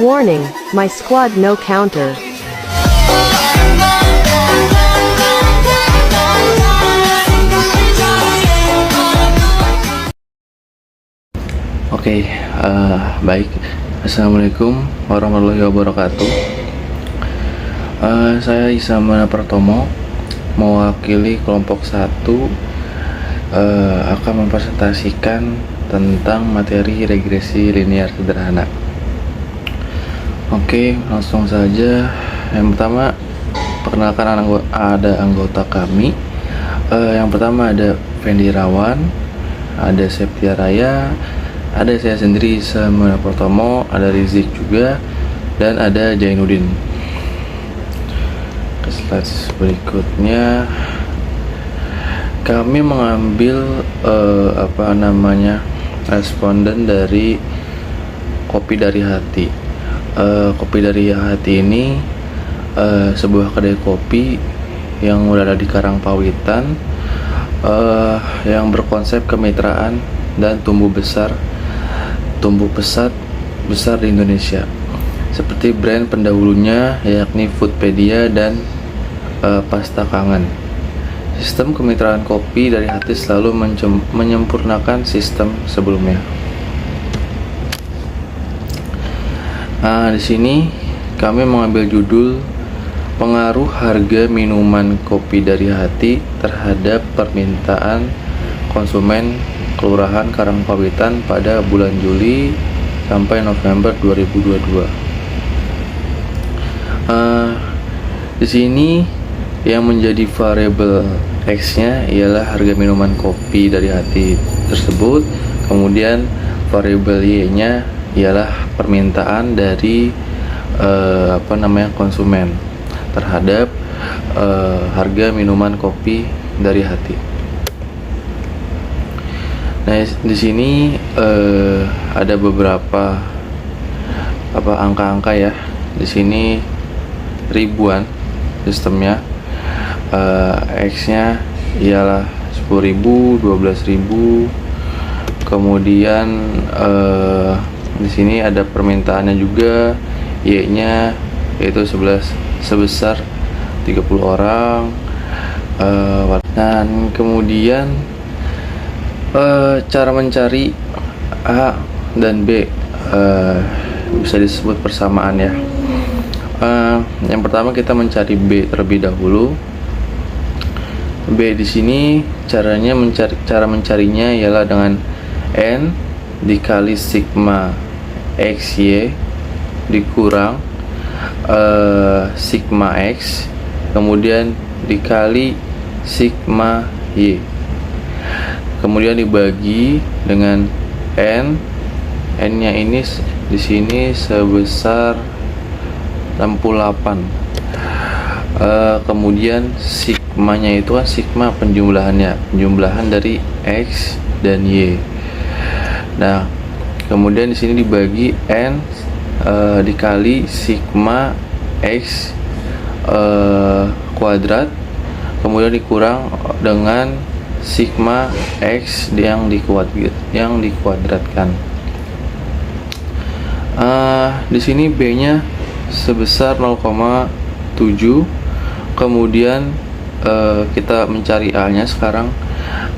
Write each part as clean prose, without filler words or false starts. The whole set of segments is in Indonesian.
Warning, my squad no counter. Oke, baik. Assalamualaikum warahmatullahi wabarakatuh. Saya Isamana Pratomo, mewakili kelompok 1, akan mempresentasikan tentang materi regresi linear sederhana. Oke, langsung saja. Yang pertama, perkenalkan ada anggota kami. Yang pertama ada Fendi Rawan, ada Septia Raya, ada saya sendiri Isamana Pratomo, ada Rizik juga, dan ada Jainuddin. Ke slide berikutnya, kami mengambil responden dari Kopi Dari Hati. Kopi Dari Hati ini sebuah kedai kopi yang berada di Karangpawitan, yang berkonsep kemitraan dan tumbuh pesat besar di Indonesia, seperti brand pendahulunya yakni Foodpedia dan Pasta Kangen. Sistem kemitraan Kopi Dari Hati selalu menyempurnakan sistem sebelumnya. Di sini kami mengambil judul pengaruh harga minuman Kopi Dari Hati terhadap permintaan konsumen Kelurahan Karangpawitan pada bulan Juli sampai November 2022. Di sini yang menjadi variabel X-nya ialah harga minuman Kopi Dari Hati tersebut. Kemudian variabel Y-nya ialah permintaan dari konsumen terhadap harga minuman Kopi Dari Hati. Nah, di sini ada beberapa angka-angka ya. Di sini ribuan sistemnya. X-nya ialah 10.000, 12.000. Kemudian di sini ada permintaannya juga, Y-nya yaitu sebesar 30 orang. Dan kemudian cara mencari A dan B bisa disebut persamaan ya. Yang pertama kita mencari B terlebih dahulu. B di sini cara mencarinya ialah dengan N dikali sigma XY dikurang sigma X, kemudian dikali sigma Y, kemudian dibagi dengan N-nya ini di sini sebesar 68. Kemudian sigmanya itu kan sigma penjumlahan dari X dan Y. Nah, kemudian di sini dibagi N dikali sigma X kuadrat, kemudian dikurang dengan sigma X yang dikuadratkan. Di sini B-nya sebesar 0,7. Kemudian kita mencari A-nya sekarang.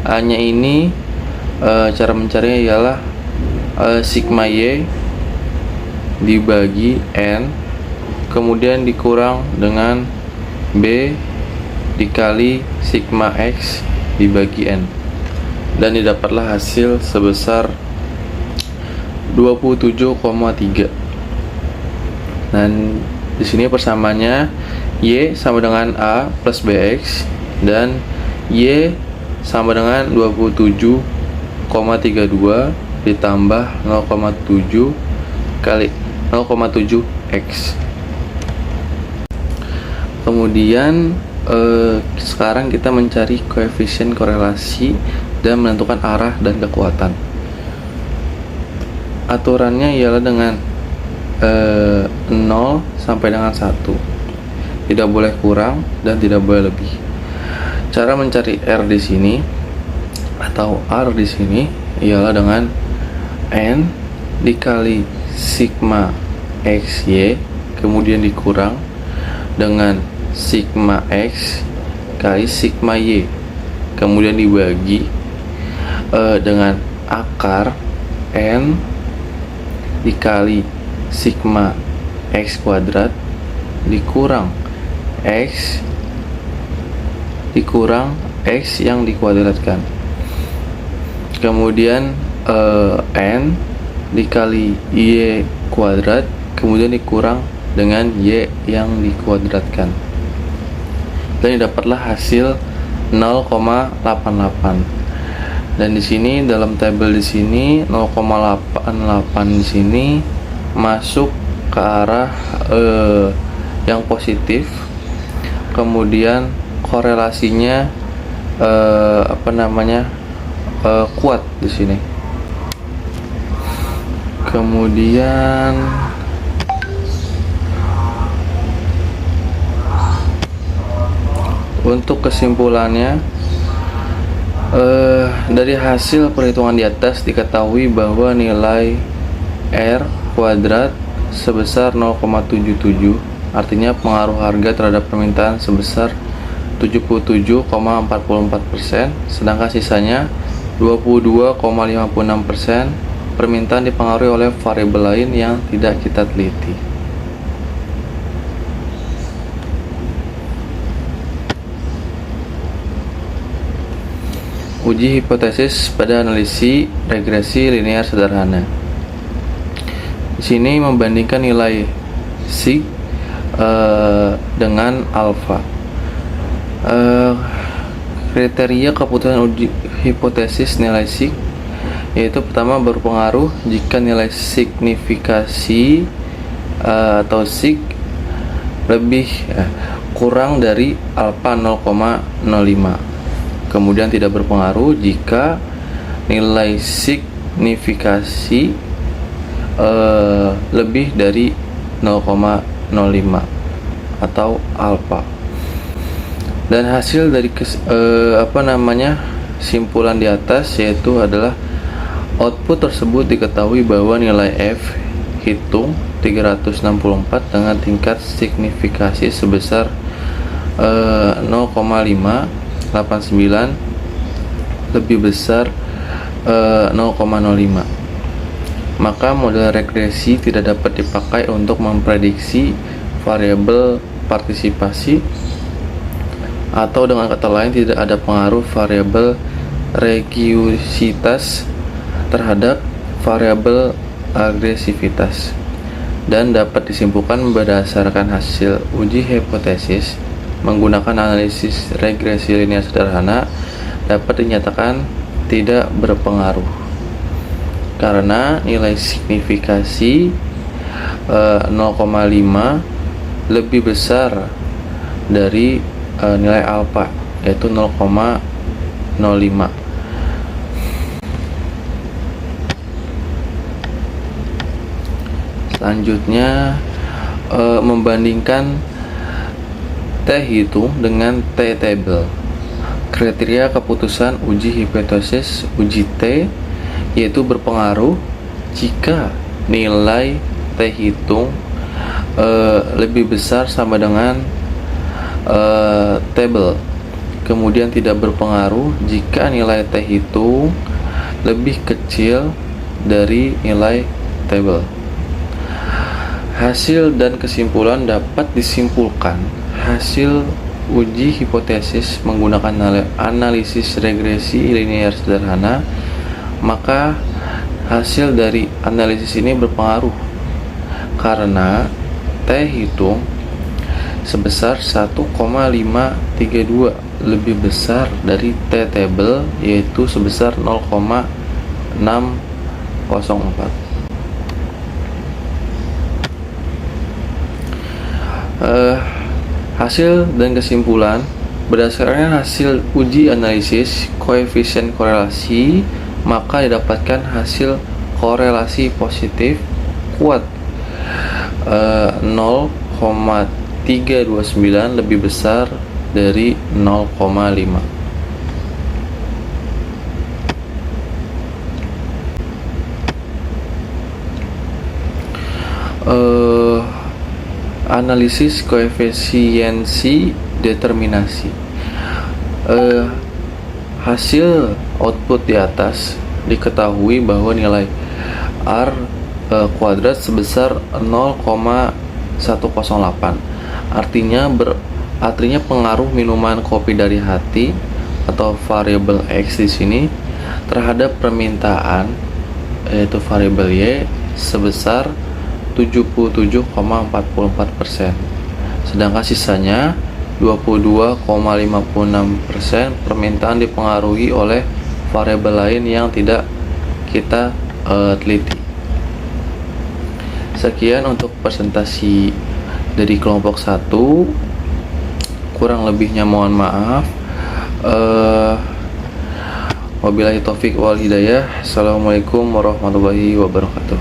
A-nya ini cara mencarinya ialah sigma Y dibagi N, kemudian dikurang dengan B dikali sigma X dibagi N, dan didapatlah hasil sebesar 27,3. Dan di sini persamaannya Y sama dengan A plus BX, dan Y sama dengan 27,32 ditambah 0,7 kali 0,7X. Kemudian sekarang kita mencari koefisien korelasi dan menentukan arah dan kekuatan. Aturannya ialah dengan 0 sampai dengan 1. Tidak boleh kurang dan tidak boleh lebih. Cara mencari R di sini atau R di sini ialah dengan N dikali sigma XY kemudian dikurang dengan sigma X kali sigma Y kemudian dibagi dengan akar N dikali sigma X kuadrat dikurang X yang dikuadratkan, kemudian N dikali Y kuadrat kemudian dikurang dengan Y yang dikuadratkan, dan didapatlah hasil 0,88. Dan di sini dalam tabel di sini 0,88 di sini masuk ke arah yang positif, kemudian korelasinya kuat di sini. Kemudian untuk kesimpulannya, dari hasil perhitungan di atas diketahui bahwa nilai R kuadrat sebesar 0,77, artinya pengaruh harga terhadap permintaan sebesar 77,44%, sedangkan sisanya 22,56% permintaan dipengaruhi oleh variabel lain yang tidak kita teliti. Uji hipotesis pada analisis regresi linear sederhana. Di sini membandingkan nilai sig dengan alfa. Kriteria keputusan uji hipotesis nilai sig yaitu pertama berpengaruh jika nilai signifikasi atau sig lebih kurang dari alfa 0,05. Kemudian tidak berpengaruh jika nilai signifikasi lebih dari 0,05 atau alfa. Dan hasil dari simpulan di atas yaitu adalah output tersebut diketahui bahwa nilai F hitung 364 dengan tingkat signifikasi sebesar 0,589 lebih besar 0,05, maka model regresi tidak dapat dipakai untuk memprediksi variabel partisipasi, atau dengan kata lain tidak ada pengaruh variabel regiusitas terhadap variabel agresivitas, dan dapat disimpulkan berdasarkan hasil uji hipotesis menggunakan analisis regresi linear sederhana dapat dinyatakan tidak berpengaruh karena nilai signifikasi 0,5 lebih besar dari nilai alfa yaitu 0,05. Selanjutnya membandingkan T hitung dengan T table. Kriteria keputusan uji hipotesis uji T yaitu berpengaruh jika nilai T hitung lebih besar sama dengan table. Kemudian tidak berpengaruh jika nilai T hitung lebih kecil dari nilai table. Hasil dan kesimpulan dapat disimpulkan hasil uji hipotesis menggunakan analisis regresi linear sederhana, maka hasil dari analisis ini berpengaruh karena T hitung sebesar 1,532 lebih besar dari T table yaitu sebesar 0,604. Hasil dan kesimpulan berdasarkan hasil uji analisis koefisien korelasi, maka didapatkan hasil korelasi positif kuat 0,329 lebih besar dari 0,5. Analisis koefisiensi determinasi. Hasil output di atas diketahui bahwa nilai R kuadrat sebesar 0,108. Artinya pengaruh minuman kopi dari hati atau variabel X di sini terhadap permintaan, yaitu variabel Y, sebesar 77,44%. Sedangkan sisanya 22,56% permintaan dipengaruhi oleh variabel lain yang tidak kita teliti. Sekian untuk presentasi dari kelompok 1. Kurang lebihnya mohon maaf. Wabillahi taufik wal hidayah. Assalamualaikum warahmatullahi wabarakatuh.